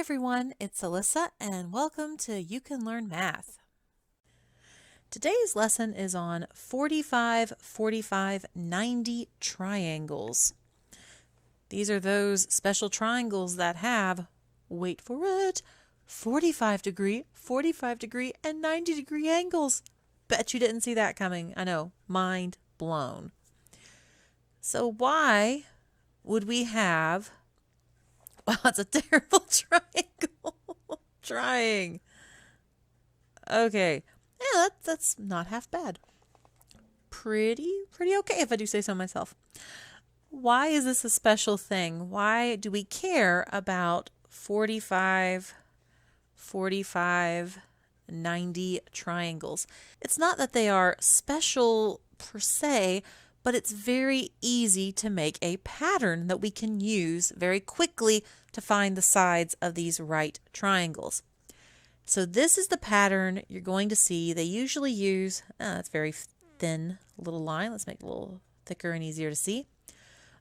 everyone, it's Alyssa and welcome to You Can Learn Math. Today's lesson is on 45, 45, 90 triangles. These are those special triangles that have, wait for it, 45 degree, and 90 degree angles. Bet you didn't see that coming. I know, mind blown. So why would we have... Wow, it's a terrible triangle. Trying. Okay. Yeah, that's not half bad. Pretty okay if I do say so myself. Why is this a special thing? Why do we care about 45, 45, 90 triangles? It's not that they are special per se, but it's very easy to make a pattern that we can use very quickly to find the sides of these right triangles. So this is the pattern you're going to see. They usually use, it's very thin little line. Let's make it a little thicker and easier to see.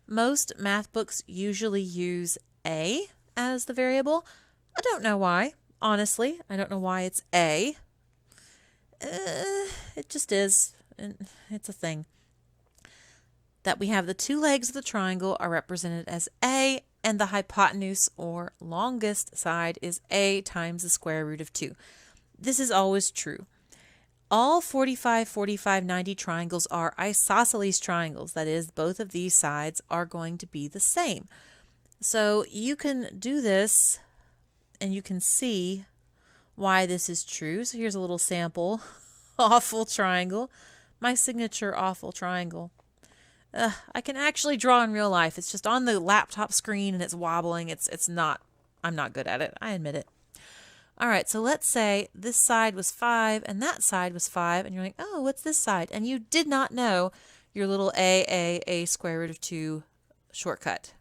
Most math books usually use A as the variable. I don't know why, honestly. I don't know why it's A. It just is. It's a thing. That we have the two legs of the triangle are represented as A, and the hypotenuse or longest side is A times the square root of 2. This is always true. All 45, 45, 90 triangles are isosceles triangles. That is, both of these sides are going to be the same. So you can do this and you can see why this is true. So here's a little sample. Awful triangle. My signature awful triangle. I can actually draw in real life. It's just on the laptop screen and it's wobbling. I'm not good at it. I admit it. All right, so let's say this side was 5 and that side was 5, and you're like, oh, what's this side? And you did not know your little a square root of 2 shortcut.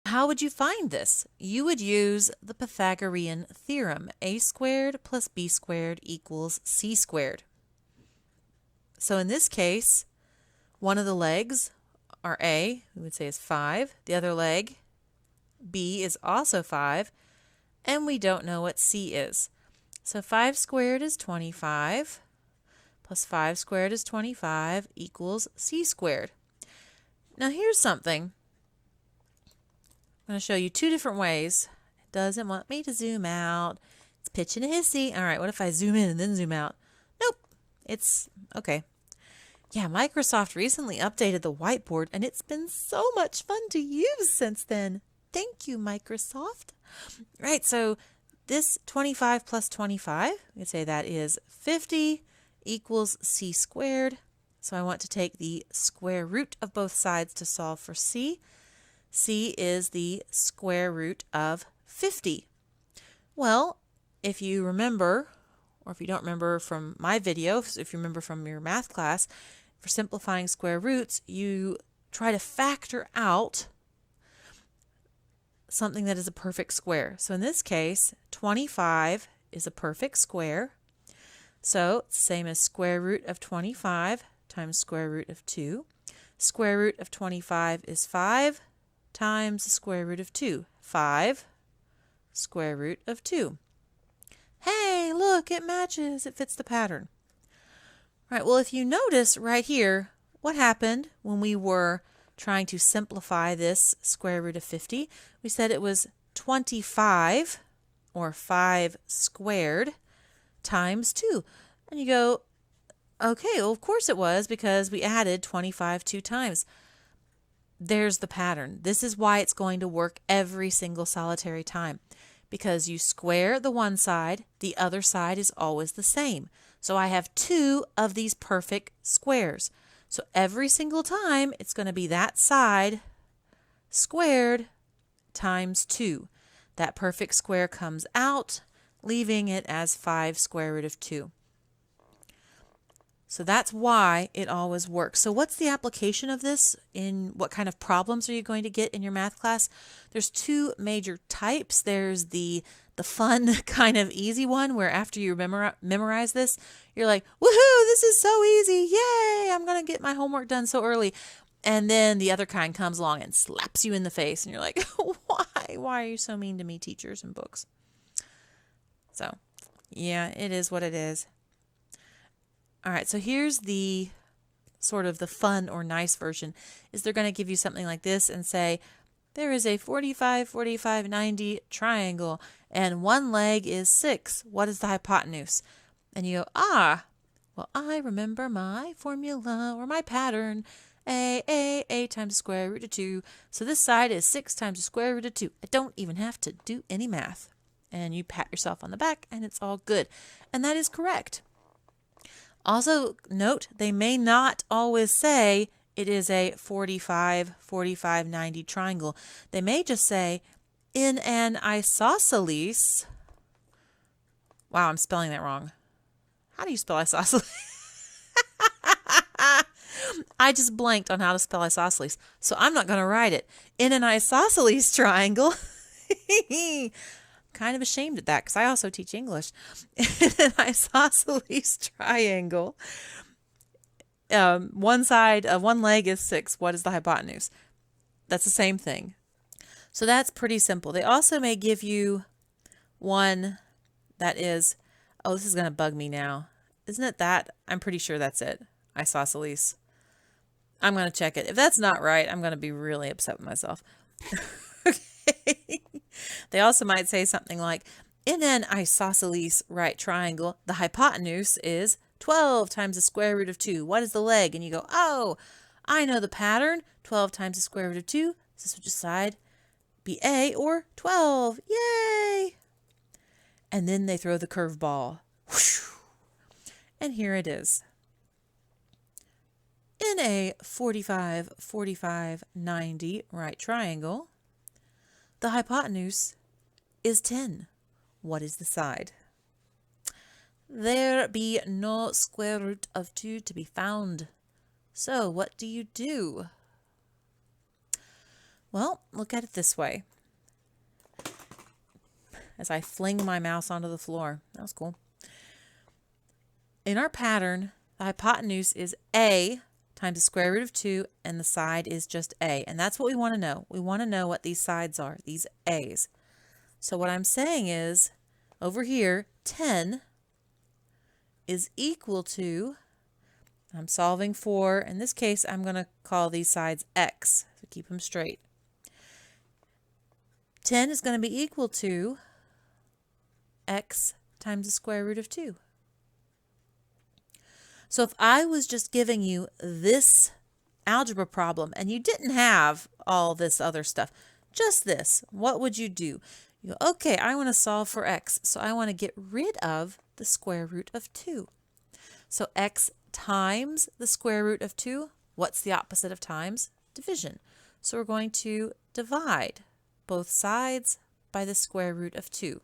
How would you find this? You would use the Pythagorean Theorem. A squared plus b squared equals c squared. So in this case, one of the legs, our A, we would say is 5. The other leg, B, is also 5. And we don't know what C is. So 5 squared is 25, plus 5 squared is 25 equals C squared. Now here's something. I'm going to show you two different ways. It doesn't want me to zoom out. It's pitching a hissy. All right, what if I zoom in and then zoom out? Nope. It's okay. Yeah, Microsoft recently updated the whiteboard, and it's been so much fun to use since then. Thank you, Microsoft. Right, so this 25 plus 25, we could say that is 50 equals c squared. So I want to take the square root of both sides to solve for c. C is the square root of 50. Well, if you remember, or if you don't remember from my video, if you remember from your math class, for simplifying square roots, you try to factor out something that is a perfect square. So in this case, 25 is a perfect square. So it's the same as square root of 25 times square root of 2. Square root of 25 is 5 times the square root of 2. 5 square root of 2. Hey, look, it matches. It fits the pattern. All right, well, if you notice right here, what happened when we were trying to simplify this square root of 50? We said it was 25, or 5 squared, times 2. And you go, okay, well, of course it was, because we added 25 2 times. There's the pattern. This is why it's going to work every single solitary time. Because you square the one side, the other side is always the same. So I have 2 of these perfect squares. So every single time, it's going to be that side squared times 2. That perfect square comes out, leaving it as 5 square root of 2. So that's why it always works. So what's the application of this? In what kind of problems are you going to get in your math class? There's 2 major types. There's the fun kind of easy one where after you memorize this, you're like, woohoo, this is so easy. Yay, I'm going to get my homework done so early. And then the other kind comes along and slaps you in the face. And you're like, why? Why are you so mean to me, teachers and books? So, yeah, it is what it is. All right, so here's the sort of the fun or nice version. Is they're going to give you something like this and say, there is a 45, 45, 90 triangle, and one leg is 6. What is the hypotenuse? And you go, well, I remember my formula or my pattern. A times the square root of 2. So this side is 6 times the square root of 2. I don't even have to do any math. And you pat yourself on the back and it's all good. And that is correct. Also note, they may not always say it is a 45, 45, 90 triangle. They may just say in an isosceles. Wow, I'm spelling that wrong. How do you spell isosceles? I just blanked on how to spell isosceles, so I'm not going to write it. In an isosceles triangle, kind of ashamed at that because I also teach English. In an isosceles triangle, one side of one leg is 6. What is the hypotenuse? That's the same thing. So that's pretty simple. They also may give you one that is, oh, this is going to bug me now. Isn't it that? I'm pretty sure that's it. Isosceles. I'm going to check it. If that's not right, I'm going to be really upset with myself. Okay. They also might say something like, in an isosceles right triangle, the hypotenuse is 12 times the square root of 2. What is the leg? And you go, oh, I know the pattern. 12 times the square root of 2. So this would decide be A or 12. Yay! And then they throw the curveball. And here it is. In a 45, 45, 90 right triangle, the hypotenuse is 10. What is the side? There be no square root of 2 to be found. So what do you do? Well, look at it this way. As I fling my mouse onto the floor. That was cool. In our pattern, the hypotenuse is A times the square root of 2, and the side is just A. And that's what we want to know. We want to know what these sides are, these A's. So what I'm saying is, over here, 10 is equal to, I'm solving for, in this case, I'm going to call these sides X, so keep them straight. 10 is going to be equal to X times the square root of 2. So if I was just giving you this algebra problem and you didn't have all this other stuff, just this, what would you do? You go, okay, I want to solve for X, so I want to get rid of the square root of 2. So X times the square root of 2, what's the opposite of times? Division. So we're going to divide both sides by the square root of 2.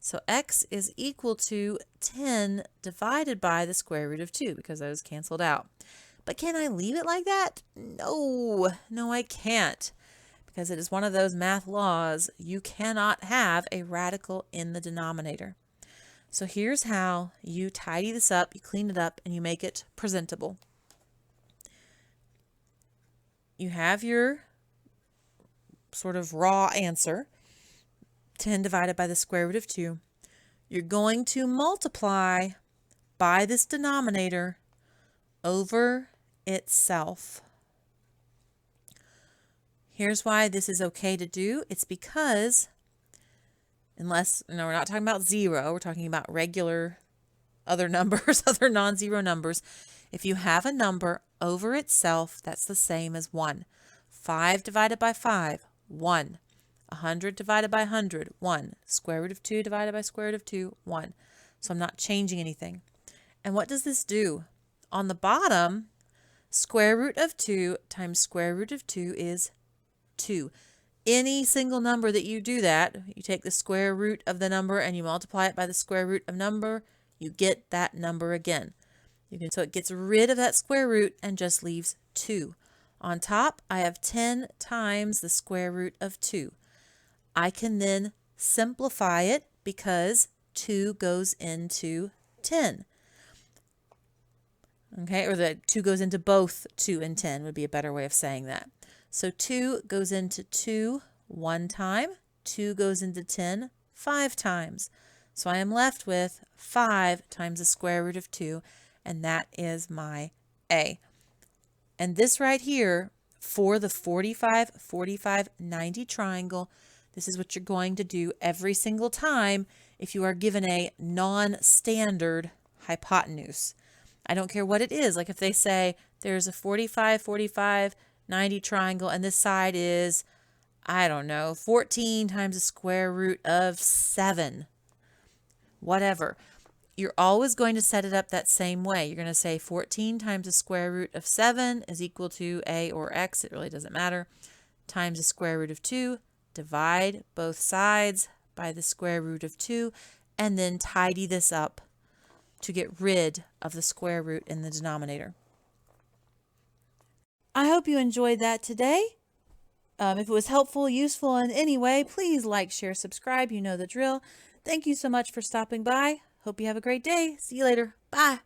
So X is equal to 10 divided by the square root of 2 because those canceled out. But can I leave it like that? No, I can't. Because it is one of those math laws, you cannot have a radical in the denominator. So here's how you tidy this up, you clean it up, and you make it presentable. You have your sort of raw answer. 10 divided by the square root of 2. You're going to multiply by this denominator over itself. Here's why this is okay to do. It's because, unless, we're not talking about 0, we're talking about regular other numbers, other non-zero numbers. If you have a number over itself, that's the same as 1. 5 divided by 5, 1. 100 divided by 100, 1. Square root of 2 divided by square root of 2, 1. So I'm not changing anything. And what does this do? On the bottom, square root of 2 times square root of 2 is 2. Any single number that you do that, you take the square root of the number and you multiply it by the square root of number, you get that number again. So it gets rid of that square root and just leaves 2. On top, I have 10 times the square root of 2. I can then simplify it because 2 goes into 10. Okay, or the 2 goes into both 2 and 10 would be a better way of saying that. So 2 goes into 2 1 time, 2 goes into 10 5 times. So I am left with 5 times the square root of 2, and that is my A. And this right here, for the 45, 45, 90 triangle, this is what you're going to do every single time if you are given a non-standard hypotenuse. I don't care what it is. Like if they say there's a 45, 45, 90 triangle and this side is, I don't know, 14 times the square root of 7. Whatever. You're always going to set it up that same way. You're going to say 14 times the square root of 7 is equal to A or X, it really doesn't matter, times the square root of 2. Divide both sides by the square root of 2, and then tidy this up to get rid of the square root in the denominator. I hope you enjoyed that today. If it was helpful, useful in any way, please like, share, subscribe. You know the drill. Thank you so much for stopping by. Hope you have a great day. See you later. Bye.